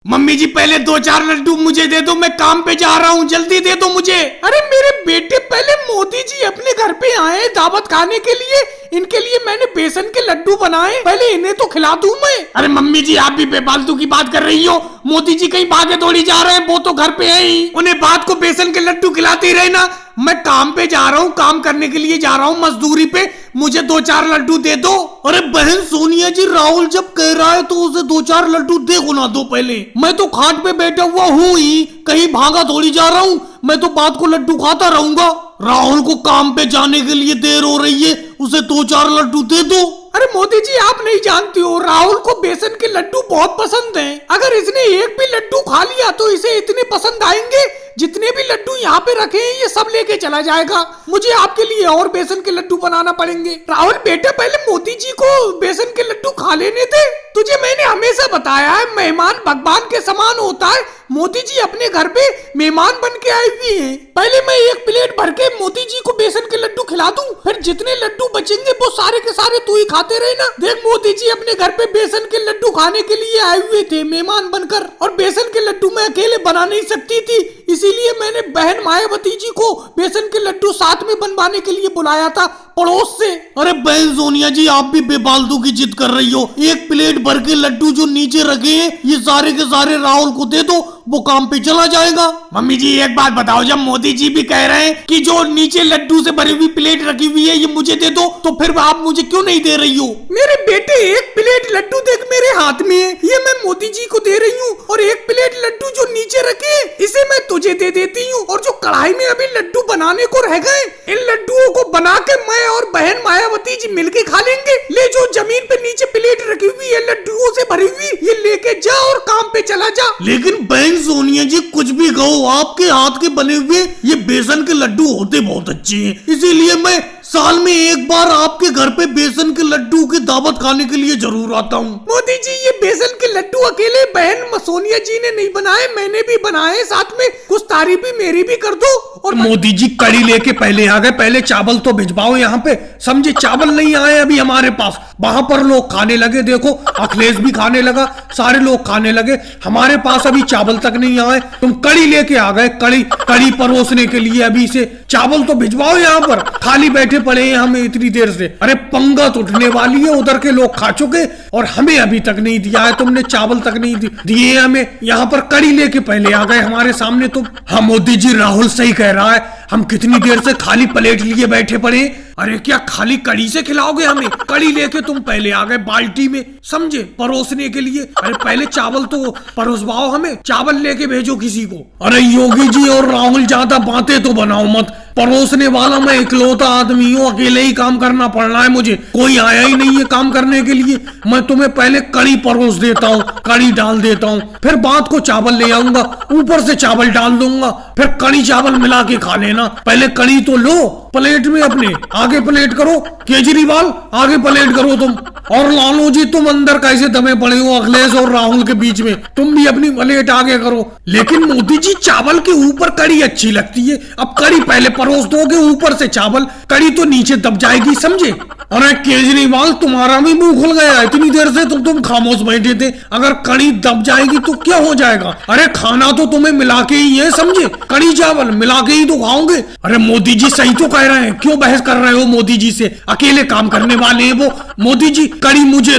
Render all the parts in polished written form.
Mummy जी पहले 2-4 लड्डू मुझे दे दो, मैं काम पे जा रहा हूँ, जल्दी दे दो मुझे। अरे मेरे बेटे, पहले मोदी जी अपने घर पे आए दावत खाने के लिए, इनके लिए मैंने बेसन के लड्डू बनाए, पहले इन्हें तो खिला दूं मैं। अरे मम्मी जी आप भी बेफालतू की बात कर रही हो, मोदी जी कहीं भागे दौड़ी जा रहे हैं, वो तो घर पे है ही, उन्हें बात को बेसन के लड्डू खिलाते ही रहे ना। मैं काम पे जा रहा हूँ, काम करने के लिए जा रहा हूँ मजदूरी पे, मुझे 2-4 लड्डू दे दो। अरे बहन सोनिया जी, राहुल जब कह रहा है तो उसे 2-4 लड्डू दे गुना दो पहले। मैं तो खाट पे बैठा हुआ हूँ ही, कहीं भागा दौड़ी जा रहा हूँ, मैं तो बात को लड्डू खाता रहूंगा। राहुल को काम पे जाने के लिए देर हो रही है, उसे 2-4 लड्डू दे दो। अरे मोदी जी आप नहीं जानते हो, राहुल को बेसन के लड्डू बहुत पसंद हैं। अगर इसने एक भी लड्डू खा लिया तो इसे इतने पसंद आएंगे, जितने भी लड्डू यहाँ पे रखे हैं ये सब लेके चला जाएगा। मुझे आपके लिए और बेसन के लड्डू बनाना पड़ेंगे। राहुल बेटा, पहले मोदी जी को बेसन के लड्डू खा लेने थे। तुझे मैंने हमेशा बताया है, मेहमान भगवान के समान होता है। मोदी जी अपने घर पे मेहमान बन के आए हुए हैं। पहले मैं एक प्लेट भर के मोदी जी को बेसन के लड्डू खिला दूं, फिर जितने लड्डू बचेंगे वो सारे के सारे तू ही खाते रहे ना। देख मोदी जी अपने घर पे बेसन के लड्डू खाने के लिए आए हुए थे मेहमान बनकर, और बेसन के लड्डू मैं अकेले बना नहीं सकती थी, इसीलिए मैंने बहन मायावती जी को बेसन के लड्डू साथ में बनवाने के लिए बुलाया था पड़ोस से। अरे बहन सोनिया जी आप भी बेफालतू की जिद कर रही हो, एक प्लेट भर के लड्डू जो नीचे रखे हैं ये सारे के सारे राहुल को दे दो, वो काम पे चला जाएगा। मम्मी जी एक बात बताओ, जब मोदी जी भी कह रहे हैं कि जो नीचे लड्डू से भरी हुई प्लेट रखी हुई है ये मुझे दे दो, तो फिर आप मुझे क्यों नहीं दे रही हो? मेरे बेटे एक प्लेट लड्डू देख मेरे हाथ में है, ये मैं मोदी जी को दे रही हूँ, और एक प्लेट लड्डू जो नीचे रखे इसे मैं तुझे दे देती हूँ, और जो कढ़ाई में अभी लड्डू बनाने को रह गए इन लड्डुओं को बना के मैं और बहन मायावती जी मिलके खा लेंगे। ले जो जमीन पे नीचे प्लेट रखी हुई है लड्डुओं से भरी हुई, ये लेके जा और काम पे चला जा। लेकिन बहन सोनिया जी कुछ भी कहो, आपके हाथ के बने हुए ये बेसन के लड्डू होते बहुत अच्छे हैं, इसीलिए मैं साल में एक बार आपके घर पे बेसन के लड्डू की दावत खाने के लिए जरूर आता हूँ। मोदी जी ये बेसन के लड्डू अकेले बहन सोनिया जी ने नहीं बनाए, मैंने भी बनाए साथ में, कुछ तारीफ भी मेरी भी कर दो। और मोदी जी कड़ी लेके पहले आ गए, पहले चावल तो भिजवाओ यहाँ पे, समझे? चावल नहीं आए अभी हमारे पास, वहां पर लोग खाने लगे, देखो अखिलेश भी खाने लगा, सारे लोग खाने लगे, हमारे पास अभी चावल तक नहीं आए, तुम कड़ी लेके आ गए, कड़ी परोसने के लिए। अभी से चावल तो भिजवाओ यहाँ पर, खाली बैठे पड़े हैं हमें इतनी देर से। अरे पंगत उठने वाली है, उधर के लोग खा चुके और हमें अभी तक नहीं दिया है, तुमने चावल तक नहीं दिए हमें, यहाँ पर कड़ी लेके पहले आ गए हमारे सामने तुम। हाँ मोदी जी राहुल सही कह रहा है, हम कितनी देर से खाली प्लेट लिए बैठे पड़े। अरे क्या खाली कड़ी से खिलाओगे हमें? कड़ी लेके तुम पहले आ गए बाल्टी में, समझे, परोसने के लिए। अरे पहले चावल तो परोसवाओ हमें, चावल लेके भेजो किसी को। अरे योगी जी और राहुल ज्यादा बातें तो बनाओ मत, परोसने वाला मैं इकलौता आदमी हूँ, अकेले ही काम करना पड़ रहा है मुझे, कोई आया ही नहीं है काम करने के लिए। मैं तुम्हें पहले कड़ी परोस देता हूँ, कड़ी डाल देता हूँ, फिर बाद को चावल ले आऊंगा, ऊपर से चावल डाल दूंगा, फिर कड़ी चावल मिला के खा लेना। पहले कड़ी तो लो प्लेट में अपने, आगे प्लेट करो, केजरीवाल आगे प्लेट करो तुम, और लालू जी तुम अंदर कैसे दबे पड़े हो अखिलेश और राहुल के बीच में, तुम भी अपनी प्लेट आगे करो। लेकिन मोदी जी चावल के ऊपर कड़ी अच्छी लगती है, अब कड़ी पहले परोस दोगे, ऊपर से चावल, कड़ी तो नीचे दब जाएगी, समझे? अरे केजरीवाल तुम्हारा भी मुंह खुल गया, इतनी देर से तो तुम खामोश बैठे थे, अगर कड़ी दब जाएगी तो क्या हो जाएगा? अरे खाना तो तुम्हें मिला के ही है, समझे, कड़ी चावल मिला के ही तो खाओगे। अरे मोदी जी सही तो कह रहे हैं, क्यों बहस कर रहे हो मोदी जी से? अकेले काम करने वाले हैं वो। मोदी जी कड़ी मुझे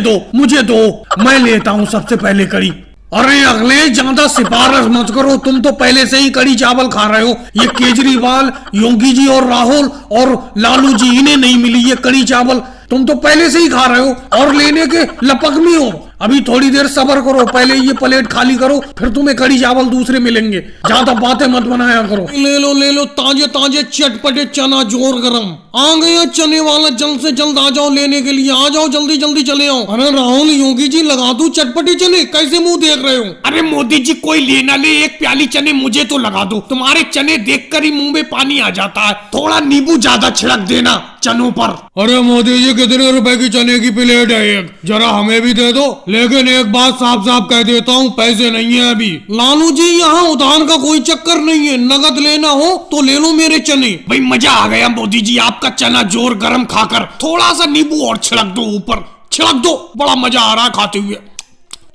दो, मैं लेता हूँ सबसे पहले कड़ी। अरे अगले ज्यादा सिफारिश मत करो, तुम तो पहले से ही कड़ी चावल खा रहे हो, ये केजरीवाल, योगी जी और राहुल और लालू जी इन्हें नहीं मिली ये कड़ी चावल, तुम तो पहले से ही खा रहे हो और लेने के लपक में हो। अभी थोड़ी देर सब्र करो, पहले ये प्लेट खाली करो, फिर तुम्हें कड़ी चावल दूसरे मिलेंगे, ज्यादा बातें मत बनाया करो। ले लो ताजे ताजे चटपटे चना जोर गरम, आ गया चने वाला, जल्द से जल्द आ जाओ लेने के लिए, आ जाओ जल्दी जल्दी चले आओ। अरे राहुल योगी जी लगा दो चटपटे चने, कैसे मुंह देख रहे हो? अरे मोदी जी कोई लेना ले, एक प्याली चने मुझे तो लगा दो, तुम्हारे चने देखकर ही मुंह में पानी आ जाता है, थोड़ा नींबू ज्यादा छिड़क देना चनों पर। अरे मोदी जी कितने रुपए की चने की प्लेट है एक, जरा हमें भी दे दो। लेकिन एक बात साफ साफ कह देता हूँ, पैसे नहीं है अभी। लालू जी यहाँ उधार का कोई चक्कर नहीं है, नगद लेना हो तो ले लो मेरे चने। भाई मजा आ गया मोदी जी आपका चना जोर गरम खाकर, थोड़ा सा नींबू और छिड़क दो ऊपर, छिड़क दो, बड़ा मजा आ रहा है खाते हुए।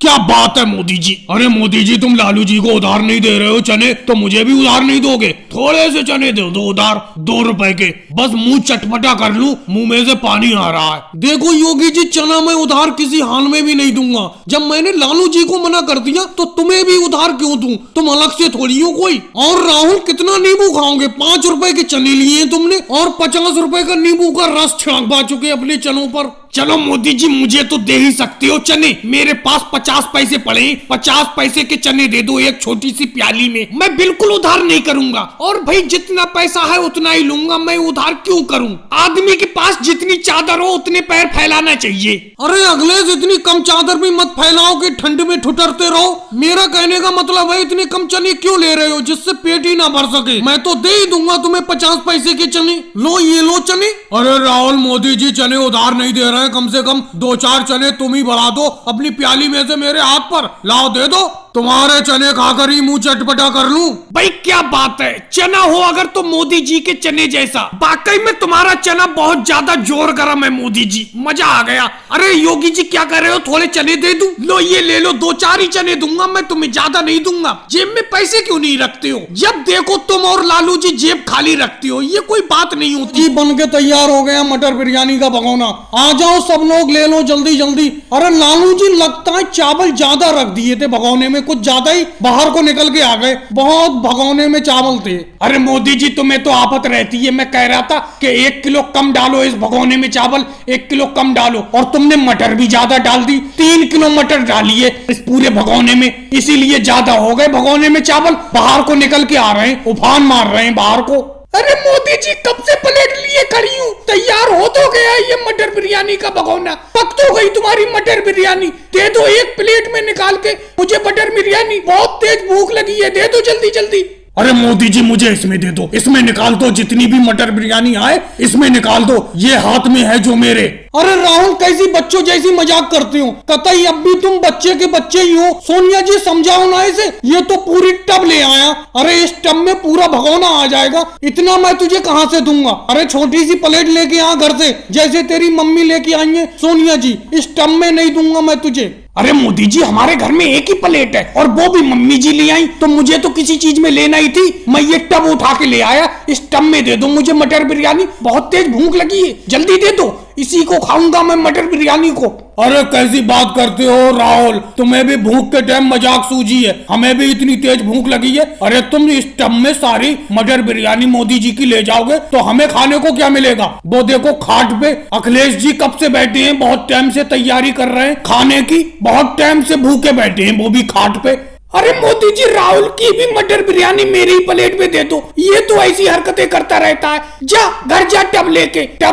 क्या बात है मोदी जी। अरे मोदी जी तुम लालू जी को उधार नहीं दे रहे हो चने, तो मुझे भी उधार नहीं दोगे? थोड़े से चने दे दो उधार, 2 रुपए के, बस मुंह चटपटा कर लूं, मुंह में से पानी आ रहा है। देखो योगी जी, चना मैं उधार किसी हाल में भी नहीं दूंगा। जब मैंने लालू जी को मना कर दिया तो तुम्हें भी उधार क्यों दूं? तुम अलग से थोड़ी हो कोई। और राहुल कितना नींबू खाओगे? 5 रुपए के चने लिए तुमने और 50 रुपए का नींबू का रस छिड़कवा चुके अपने चनों पर। चलो मोदी जी, मुझे तो दे ही सकते हो चने, मेरे पास 50 पैसे पड़े, 50 पैसे के चने दे दो एक छोटी सी प्याली में। मैं बिल्कुल उधार नहीं करूंगा, और भाई जितना पैसा है उतना ही लूंगा, मैं उधार क्यों करूं? आदमी के पास जितनी चादर हो उतने पैर फैलाना चाहिए। अरे अगले इतनी कम चादर भी मत फैलाओ कि ठंड में ठुठरते रहो। मेरा कहने का मतलब है इतने कम चने क्यों ले रहे हो जिससे पेट ही ना भर सके? मैं तो दे ही दूंगा तुम्हें 50 पैसे के चने। लो ये लो चने। अरे राहुल, मोदी जी चने उधार नहीं दे रहे, कम से कम 2-4 चने तुम ही बढ़ा दो अपनी प्याली में से मेरे हाथ पर। लाओ दे दो, तुम्हारे चने खाकर ही मुंह चटपटा कर लूं। भाई क्या बात है, चना हो अगर तो मोदी जी के चने जैसा। वाकई में तुम्हारा चना बहुत ज्यादा जोर गरम है मोदी जी, मजा आ गया। अरे योगी जी क्या कर रहे हो, थोड़े चने दे दूं? लो ये ले लो, 2-4 ही चने दूंगा मैं, तुम्हें ज्यादा नहीं दूंगा। जेब में पैसे क्यों नहीं रखते हो? जब देखो तुम और लालू जी जेब खाली रखते हो, ये कोई बात नहीं होती। बन के तैयार हो गया मटर बिरयानी का भगोना, आ जाओ सब लोग ले लो जल्दी जल्दी। अरे लालू जी लगता है चावल ज्यादा रख दिए थे भगोने में, कुछ ज्यादा ही बाहर को निकल के आ गए, बहुत भगोने में चावल थे। अरे मोदी जी तुम्हें तो आफत रहती है, मैं कह रहा था कि 1 किलो कम डालो इस भगोने में चावल, 1 किलो कम डालो, और तुमने मटर भी ज्यादा डाल दी, 3 किलो मटर डाली है इस पूरे भगोने में, इसीलिए ज्यादा हो गए भगोने में चावल, बाहर को निकल के आ रहे हैं, उफान मार रहे हैं बाहर को। अरे मोदी जी कब से प्लेट लिए खड़ी हूँ, तैयार हो तो गया ये मटर बिरयानी का भगोना, पक तो गई तुम्हारी मटर बिरयानी, दे दो एक प्लेट में निकाल के मुझे मटर बिरयानी, बहुत तेज भूख लगी है, दे दो जल्दी जल्दी। अरे मोदी जी मुझे इसमें दे दो, इसमें निकाल दो, जितनी भी मटर बिरयानी आए इसमें निकाल दो, ये हाथ में है जो मेरे। अरे राहुल कैसी बच्चों जैसी मजाक करते हो, कतई अब भी तुम बच्चे के बच्चे ही हो। सोनिया जी समझाओ ना इसे, ये तो पूरी टब ले आया। अरे इस टब में पूरा भगोना आ जाएगा, इतना मैं तुझे कहां से दूंगा? अरे छोटी सी प्लेट लेके आ घर से, जैसे तेरी मम्मी लेके आई है सोनिया जी, इस टब में नहीं दूंगा मैं तुझे। अरे मोदी जी हमारे घर में एक ही प्लेट है और वो भी मम्मी जी ले आई, तो मुझे तो किसी चीज में लेना ही थी, मैं ये टब उठा के ले आया, इस टब में दे दो मुझे मटर बिरयानी, बहुत तेज भूख लगी है, जल्दी दे दो, इसी को खाऊंगा मैं मटर बिरयानी को। अरे कैसी बात करते हो राहुल, तुम्हें भी भूख के टाइम मजाक सूझी है, हमें भी इतनी तेज भूख लगी है। अरे तुम इस टब में सारी मटर बिरयानी मोदी जी की ले जाओगे तो हमें खाने को क्या मिलेगा? वो देखो खाट पे अखिलेश जी कब से बैठे हैं, बहुत टाइम से तैयारी कर रहे हैं खाने की, बहुत टाइम से भूखे बैठे हैं वो भी खाट पे। अरे मोदी जी राहुल की भी मटर बिरयानी मेरी प्लेट में दे दो, ये तो ऐसी हरकतें करता रहता है। जा घर जा, टब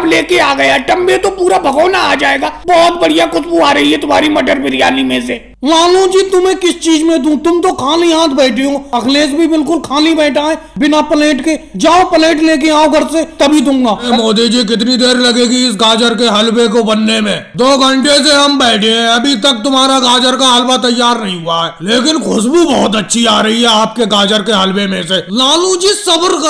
लेके आ गया, टब में तो पूरा भगोना आ जाएगा, बहुत बढ़िया खुशबू आ रही है तुम्हारी मटर बिरयानी में से। लालू जी तुम्हें किस चीज में दूं, तुम तो खाली हाथ बैठे हो, अखिलेश भी बिल्कुल खाली बैठा है बिना प्लेट के, जाओ प्लेट लेके आओ घर से तभी दूंगा। मोदी जी कितनी देर लगेगी इस गाजर के हलवे को बनने में? 2 घंटे से हम बैठे हैं, अभी तक तुम्हारा गाजर का हलवा तैयार नहीं हुआ है, लेकिन खुशबू बहुत अच्छी आ रही है आपके गाजर के हलवे में से। लालू जी सब्र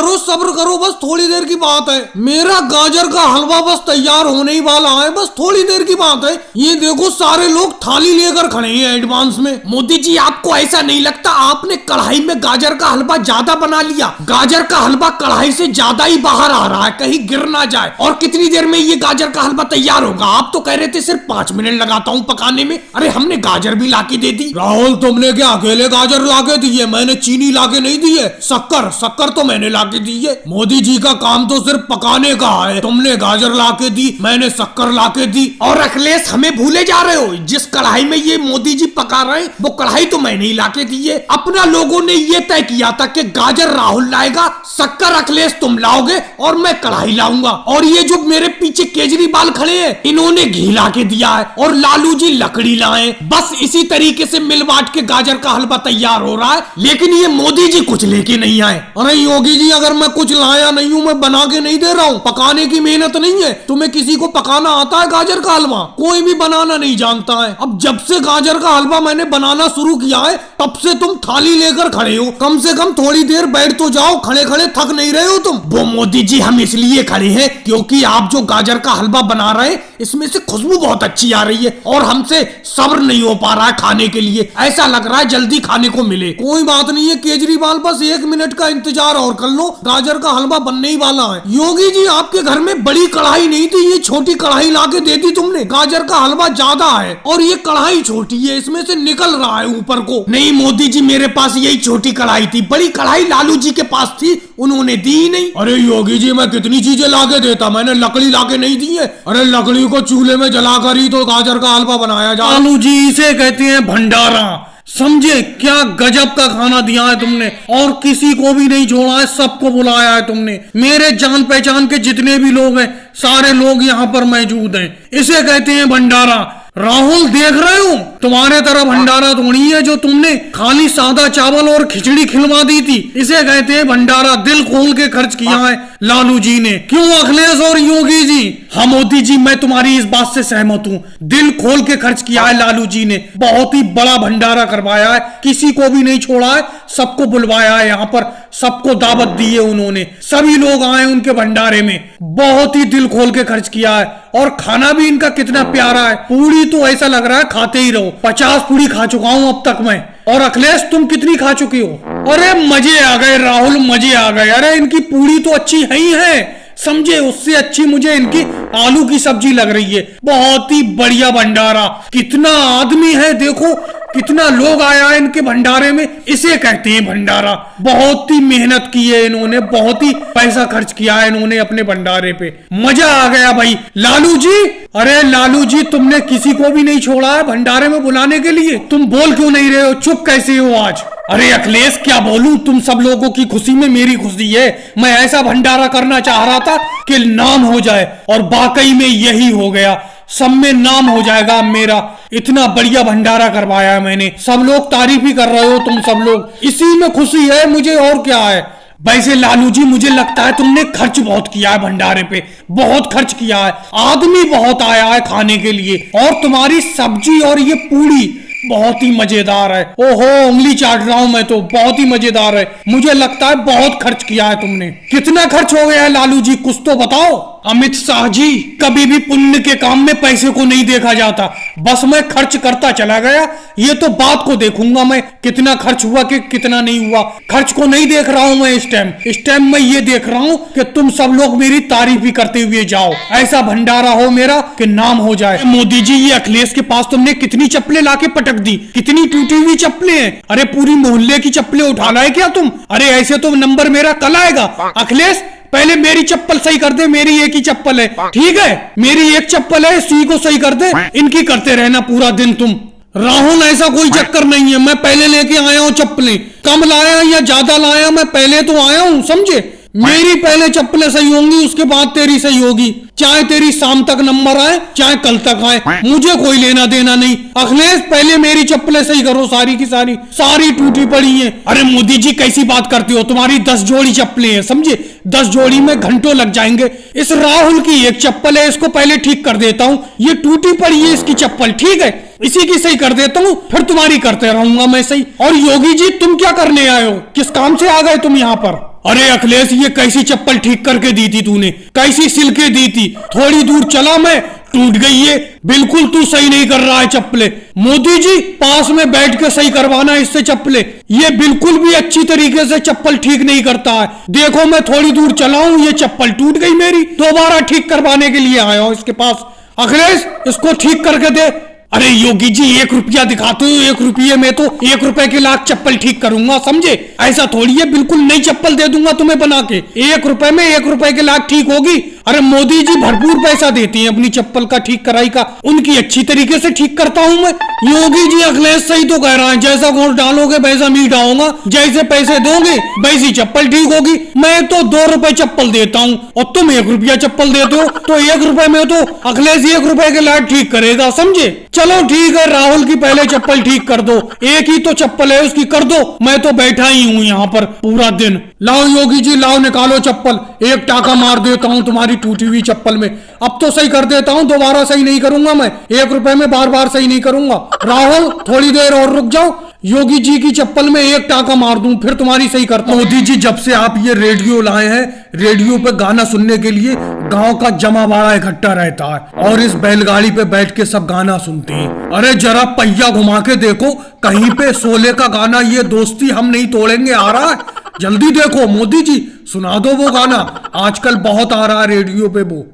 करो, बस थोड़ी देर की बात है, मेरा गाजर का हलवा बस तैयार होने ही वाला है, बस थोड़ी देर की बात है। ये देखो सारे लोग थाली लेकर खड़े हैं एडवांस में। मोदी जी आपको ऐसा नहीं लगता आपने कढ़ाई में गाजर का हलवा ज्यादा बना लिया? गाजर का हलवा कढ़ाई से ज्यादा ही बाहर आ रहा है, कहीं गिर ना जाए। और कितनी देर में ये गाजर का हलवा तैयार होगा? आप तो कह रहे थे सिर्फ 5 मिनट लगाता हूँ पकाने में, अरे हमने गाजर भी लाके दे दी। राहुल तुमने क्या अकेले गाजर लाके दी है? मैंने चीनी लाके नहीं दी है, शक्कर तो मैंने लाके दी है। मोदी जी का काम तो सिर्फ पकाने का है, तुमने गाजर लाके दी, मैंने शक्कर लाके दी। और अखिलेश हमें भूले जा रहे हो, जिस कढ़ाई में ये मोदी जी पका रहे हैं वो कढ़ाई तो मैंने ही लाके दी है। अपना लोगों ने ये तय किया था कि गाजर राहुल लाएगा, शक्कर अखिलेश तुम लाओगे और मैं कढ़ाई लाऊंगा। और ये जो मेरे पीछे केजरीवाल खड़े हैं इन्होंने घी लाके दिया है और लालू जी लकड़ी लाए। बस इसी तरीके से मिल बांट के गाजर का हलवा तैयार हो रहा है, लेकिन ये मोदी जी कुछ लेके नहीं आए। अरे योगी जी अगर मैं कुछ लाया नहीं हूँ, मैं बना के नहीं दे रहा हूँ, पकाने की मेहनत नहीं है। तुम्हें किसी को पकाना आता है गाजर का हलवा? कोई भी बनाना नहीं जानता है। अब जब से गाजर का हलवा मैंने बनाना शुरू किया है तब से तुम थाली लेकर खड़े हो, कम से कम थोड़ी देर बैठ तो जाओ, खड़े खड़े थक नहीं रहे हो तुम? वो मोदी जी हम इसलिए खड़े हैं क्योंकि आप जो गाजर का हलवा बना रहे हैं इसमें से खुशबू बहुत अच्छी आ रही है और हमसे सब्र नहीं हो पा रहा है खाने के लिए। ऐसा लग रहा है जल्दी खाने को मिले। कोई बात नहीं है केजरीवाल, बस 1 मिनट का इंतजार और कर लो, गाजर का हलवा बनने ही वाला है। योगी जी आपके घर में बड़ी कढ़ाई नहीं थी, ये छोटी कढ़ाई लाके दे दी तुमने। गाजर का हलवा ज्यादा है और ये कढ़ाई छोटी है, इसमें से निकल रहा है ऊपर को। नहीं मोदी जी, मेरे पास यही छोटी कढ़ाई थी, बड़ी कढ़ाई लालू जी के पास थी, उन्होंने दी ही नहीं। अरे योगी जी मैं कितनी चीजें लाके देता, मैंने लकड़ी लाके नहीं दी है। अरे लकड़ी को चूल्हे में जलाकर ही तो गाजर का हलवा बनाया जा। लालू जी इसे कहते हैं भंडारा, समझे? क्या गजब का खाना दिया है तुमने, और किसी को भी नहीं छोड़ा है, सबको बुलाया है तुमने। मेरे जान पहचान के जितने भी लोग हैं सारे लोग यहाँ पर मौजूद हैं, इसे कहते हैं भंडारा। राहुल देख रहे हो, तुम्हारे तरह भंडारा थोड़ी है जो तुमने खाली सादा चावल और खिचड़ी खिलवा दी थी। इसे कहते हैं भंडारा, दिल खोल के खर्च किया है लालू जी ने। क्यों अखिलेश और योगी जी? हाँ मोदी जी, मैं तुम्हारी इस बात से सहमत हूँ, दिल खोल के खर्च किया है लालू जी ने, बहुत ही बड़ा भंडारा करवाया है, किसी को भी नहीं छोड़ा है, सबको बुलवाया है यहाँ पर, सबको दावत दी है उन्होंने, सभी लोग आए उनके भंडारे में, बहुत ही दिल खोल के खर्च किया है। और खाना भी इनका कितना प्यारा है, पूरी तो ऐसा लग रहा है खाते ही रहो। 50 पूरी खा चुका हूं अब तक मैं। और अखिलेश तुम कितनी खा चुकी हो? अरे मजे आ गए राहुल, मजे आ गए। अरे इनकी पूरी तो अच्छी है ही है, समझे? उससे अच्छी मुझे इनकी आलू की सब्जी लग रही है। बहुत ही बढ़िया भंडारा, कितना आदमी है देखो, कितना लोग आया है इनके भंडारे में, इसे कहते हैं भंडारा। बहुत ही मेहनत की है इन्होंने, बहुत ही पैसा खर्च किया है इन्होंने अपने भंडारे पे, मजा आ गया भाई। लालू जी, अरे लालू जी तुमने किसी को भी नहीं छोड़ा है भंडारे में बुलाने के लिए, तुम बोल क्यों नहीं रहे हो, चुप कैसे हो आज? अरे अखिलेश क्या बोलूं, तुम सब लोगों की खुशी में मेरी खुशी है। मैं ऐसा भंडारा करना चाह रहा था कि नाम हो जाए, और वाकई में यही हो गया, सब में नाम हो जाएगा मेरा। इतना बढ़िया भंडारा करवाया है मैंने, सब लोग तारीफ ही कर रहे हो तुम सब लोग, इसी में खुशी है मुझे, और क्या है। वैसे लालू जी मुझे लगता है तुमने खर्च बहुत किया है भंडारे पे, बहुत खर्च किया है, आदमी बहुत आया है खाने के लिए, और तुम्हारी सब्जी और ये पूरी बहुत ही मजेदार है। ओहो उंगली चाट रहा हूं मैं तो, बहुत ही मजेदार है। मुझे लगता है बहुत खर्च किया है तुमने। कितना खर्च हो गया है लालू जी, कुछ तो बताओ। अमित शाह जी, कभी भी पुण्य के काम में पैसे को नहीं देखा जाता, बस मैं खर्च करता चला गया, ये तो बात को देखूंगा मैं, कितना खर्च हुआ कि कितना नहीं हुआ। खर्च को नहीं देख रहा हूं मैं इस टाइम मैं ये देख रहा हूं कि तुम सब लोग मेरी तारीफ भी करते हुए जाओ, ऐसा भंडारा हो मेरा कि नाम हो जाए। मोदी जी ये अखिलेश के पास तुमने कितनी चप्पलें लाके पटक दी, कितनी टूटी हुई चप्पलें हैं। अरे पूरी मोहल्ले की चप्पलें उठाना है क्या तुम? अरे ऐसे तो नंबर मेरा कल आएगा। अखिलेश पहले मेरी चप्पल सही कर दे, मेरी एक ही चप्पल है, ठीक है? मेरी एक चप्पल है, इसी को सही कर दे, इनकी करते रहना पूरा दिन तुम। राहुल ऐसा कोई चक्कर नहीं है, मैं पहले लेके आया हूँ चप्पलें, कम लाया या ज्यादा लाया, मैं पहले तो आया हूँ, समझे? मेरी पहले चप्पलें सही होंगी, उसके बाद तेरी सही होगी, चाहे तेरी शाम तक नंबर आए चाहे कल तक आए, मुझे कोई लेना देना नहीं। अखिलेश पहले मेरी चप्पलें सही करो, सारी की सारी टूटी पड़ी हैं। अरे मोदी जी कैसी बात करते हो, तुम्हारी 10 जोड़ी चप्पलें हैं, समझे? 10 जोड़ी में घंटों लग जाएंगे। इस राहुल की एक चप्पल है, इसको पहले ठीक कर देता हूँ, ये टूटी पड़ी है इसकी चप्पल, ठीक है? इसी की सही कर देता हूँ, फिर तुम्हारी करते रहूंगा मैं सही। और योगी जी तुम क्या करने आए हो, किस काम से आ गए तुम यहाँ पर? अरे अखिलेश ये कैसी चप्पल ठीक करके दी थी तूने, कैसी सिल के दी थी, थोड़ी दूर चला मैं, टूट गई ये, बिल्कुल तू सही नहीं कर रहा है चप्पलें। मोदी जी पास में बैठ के सही करवाना इससे चप्पलें, ये बिल्कुल भी अच्छी तरीके से चप्पल ठीक नहीं करता है। देखो मैं थोड़ी दूर चला हूं, ये चप्पल टूट गई मेरी, दोबारा ठीक करवाने के लिए आया हूं इसके पास। अखिलेश इसको ठीक करके दे। अरे योगी जी 1 रुपया दिखाते हो, 1 रुपये में तो 1 रुपए के लाख चप्पल ठीक करूंगा, समझे? ऐसा थोड़ी है, बिल्कुल नई चप्पल दे दूंगा तुम्हें बना के, 1 रुपए में 1 रुपए के लाख ठीक होगी। अरे मोदी जी भरपूर पैसा देती हैं अपनी चप्पल का ठीक कराई का, उनकी अच्छी तरीके से ठीक करता हूं मैं। योगी जी अखिलेश सही तो कह रहा है, जैसा घोट डालोगे वैसा मीठा होगा, जैसे पैसे दोगे वैसी चप्पल ठीक होगी। मैं तो 2 रुपए चप्पल देता हूँ और तुम 1 रुपया चप्पल देते हो, तो 1 रुपए में तो अखिलेश 1 रुपए के लाख ठीक करेगा, समझे? चलो ठीक है, राहुल की पहले चप्पल ठीक कर दो, एक ही तो चप्पल है उसकी कर दो, मैं तो बैठा ही हूँ यहाँ पर पूरा दिन। लाओ योगी जी लाओ, निकालो चप्पल, एक टाका मार देता हूँ तुम्हारी टूटी हुई चप्पल में, अब तो सही कर देता हूँ, दोबारा सही नहीं करूंगा मैं, 1 रुपए में बार बार सही नहीं करूंगा। राहुल थोड़ी देर और रुक जाओ, योगी जी की चप्पल में एक टाका मार दूं फिर तुम्हारी सही करता हूं। मोदी जी जब से आप ये रेडियो लाए हैं, रेडियो पे गाना सुनने के लिए गांव का जमावाड़ा इकट्ठा रहता है और इस बैलगाड़ी पे बैठ के सब गाना सुनते हैं। अरे जरा पहिया घुमा के देखो, कहीं पे शोले का गाना ये दोस्ती हम नहीं तोड़ेंगे आ रहा है। जल्दी देखो मोदी जी, सुना दो वो गाना, आजकल बहुत आ रहा है रेडियो पे वो।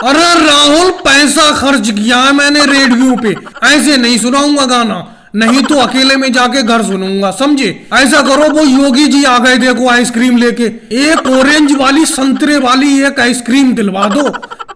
अरे राहुल, पैसा खर्च किया है मैंने रेडियो पे, ऐसे नहीं सुनाऊंगा गाना, नहीं तो अकेले में जाके घर सुनूंगा, समझे। ऐसा करो, वो योगी जी आ गए देखो आइसक्रीम लेके, एक ऑरेंज वाली संतरे वाली एक आइसक्रीम दिलवा दो,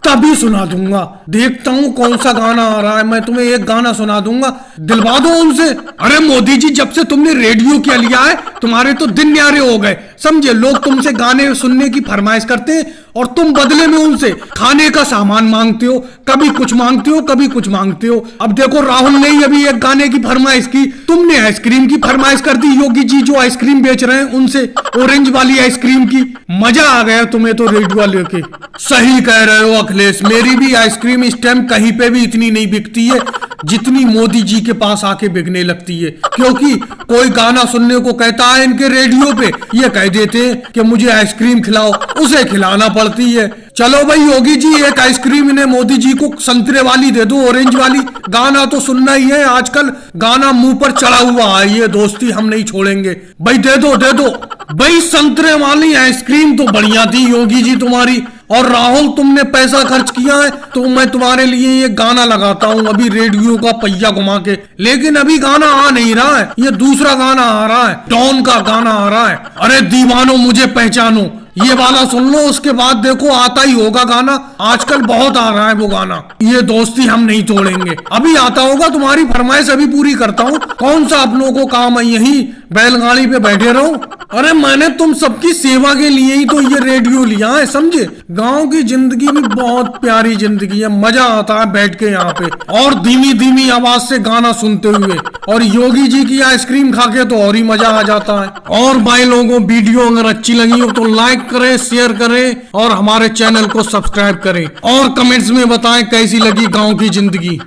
तभी सुना दूंगा। देखता हूँ कौन सा गाना आ रहा है, मैं तुम्हें एक गाना सुना दूंगा, दिलवा दो उनसे। अरे मोदी जी, जब से तुमने रेडियो क्या लिया है तुम्हारे तो दिन न्यारे हो गए, समझे। लोग तुमसे गाने सुनने की फरमाइश करते हैं और तुम बदले में उनसे खाने का सामान मांगते हो, कभी कुछ मांगते हो कभी कुछ मांगते हो। अब देखो राहुल ने ही अभी एक गाने की फरमाइश की, तुमने आइसक्रीम की फरमाइश कर दी योगी जी जो आइसक्रीम बेच रहे हैं उनसे, ऑरेंज वाली आइसक्रीम की। मजा आ गया तुम्हें तो रेडियो लेके। सही कह रहे हो अखिलेश, मेरी भी आइसक्रीम इस टाइम कहीं पे भी इतनी नहीं बिकती है जितनी मोदी जी के पास आके बिकने लगती है, क्योंकि कोई गाना सुनने को कहता है इनके रेडियो पे, ये कह देते हैं कि मुझे आइसक्रीम खिलाओ, उसे खिलाना पड़ती है। चलो भाई योगी जी, एक आइसक्रीम इन्हें मोदी जी को संतरे वाली दे दो, ऑरेंज वाली। गाना तो सुनना ही है, आजकल गाना मुंह पर चढ़ा हुआ है, ये दोस्ती हम नहीं छोड़ेंगे। भाई दे दो दे दो भाई, संतरे वाली आइसक्रीम तो बढ़िया थी योगी जी तुम्हारी। और राहुल, तुमने पैसा खर्च किया है तो मैं तुम्हारे लिए ये गाना लगाता हूँ अभी रेडियो का पहिया घुमा के, लेकिन अभी गाना आ नहीं रहा है, ये दूसरा गाना आ रहा है, डॉन का गाना आ रहा है। अरे दीवानो मुझे पहचानो, ये वाला सुन लो, उसके बाद देखो आता ही होगा गाना, आजकल बहुत आ रहा है वो गाना, ये दोस्ती हम नहीं तोड़ेंगे। अभी आता होगा, तुम्हारी फरमाइश अभी पूरी करता हूँ। कौन सा आप लोगों को काम है, यही बैलगाड़ी पे बैठे रहो। अरे मैंने तुम सबकी सेवा के लिए ही तो ये रेडियो लिया है, समझे। गांव की जिंदगी भी बहुत प्यारी जिंदगी है, मजा आता है बैठ के यहाँ पे और धीमी धीमी आवाज से गाना सुनते हुए, और योगी जी की आइसक्रीम खा के तो और ही मजा आ जाता है। और भाई लोगों, वीडियो अगर अच्छी लगी हो तो लाइक करें, शेयर करें और हमारे चैनल को सब्सक्राइब करें, और कमेंट्स में बताएं कैसी लगी गांव की जिंदगी।